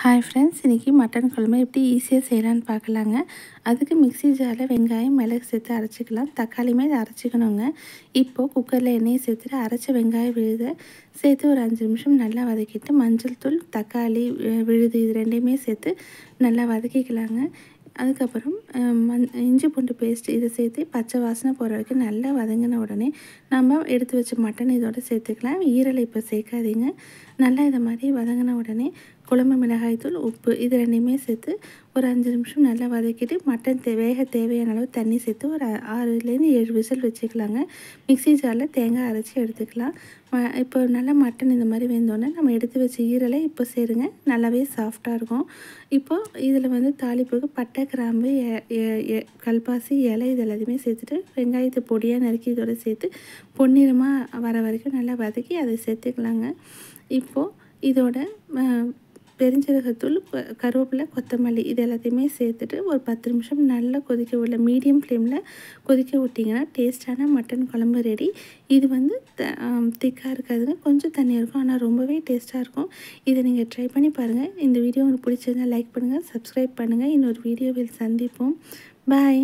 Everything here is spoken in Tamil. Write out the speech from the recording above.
ஹாய் ஃப்ரெண்ட்ஸ், இன்றைக்கி மட்டன் குழம்பு எப்படி ஈஸியாக செய்யலான்னு பார்க்கலாங்க. அதுக்கு மிக்ஸி ஜாரில் வெங்காயம் மிளகு சேர்த்து அரைச்சிக்கலாம். தக்காளியுமே இதை அரைச்சிக்கணுங்க. இப்போது குக்கரில் எண்ணெயை சேர்த்துட்டு அரைச்ச வெங்காயம் விழுதை சேர்த்து ஒரு 5 நிமிஷம் நல்லா வதக்கிட்டு மஞ்சள் தூள் தக்காளி விழுது இது ரெண்டையுமே சேர்த்து நல்லா வதக்கிக்கலாங்க. அதுக்கப்புறம் இஞ்சி பூண்டு பேஸ்ட் இதை சேர்த்து பச்சை வாசனை போகிற வரைக்கும் நல்லா வதங்கின உடனே நம்ம எடுத்து வச்ச மட்டன் இதோடு சேர்த்துக்கலாம். ஈரலை இப்போ சேர்க்காதீங்க. நல்லா இதை மாதிரி வதங்கின உடனே குழம்பு மிளகாய்த்தூள் உப்பு இது ரெண்டையுமே சேர்த்து ஒரு 5 நிமிஷம் நல்லா வதக்கிட்டு மட்டன் வேக தேவையான அளவு தண்ணி சேர்த்து ஒரு 6லேருந்து 7 விசில் வச்சுக்கலாங்க. மிக்ஸி ஜாரில் தேங்காய் அரைச்சி எடுத்துக்கலாம். இப்போ நல்லா மட்டன் இந்த மாதிரி வெந்தோடனே நம்ம எடுத்து வச்ச ஈரலை இப்போ சேருங்க. நல்லாவே சாஃப்டாக இருக்கும். இப்போது இதில் தாளிப்புக்கு பட்டை கிராம்பு கல்பாசி இலை இது எல்லாத்தையுமே சேர்த்துட்டு வெங்காயத்தை பொடியாக நறுக்கி இதோட சேர்த்து பொன்னிறமாக வர வரைக்கும் நல்லா வதக்கி அதை சேர்த்துக்கலாங்க. இப்போது இதோட பெருஞ்சீரகத்தூள் கருவேப்பிலை கொத்தமல்லி இது எல்லாத்தையுமே சேர்த்துட்டு ஒரு 10 நிமிஷம் நல்லா கொதிக்க விடல. மீடியம் ஃப்ளேமில் கொதிக்க விட்டிங்கன்னா டேஸ்ட்டான மட்டன் குழம்பு ரெடி. இது திக்காக இருக்காதுங்க, கொஞ்சம் தண்ணியாக இருக்கும், ஆனால் ரொம்பவே டேஸ்ட்டாக இருக்கும். இதை நீங்கள் ட்ரை பண்ணி பாருங்கள். இந்த வீடியோ உங்களுக்கு பிடிச்சிருந்தால் லைக் பண்ணுங்கள், சப்ஸ்கிரைப் பண்ணுங்கள். இன்னொரு வீடியோவில் சந்திப்போம். பாய்.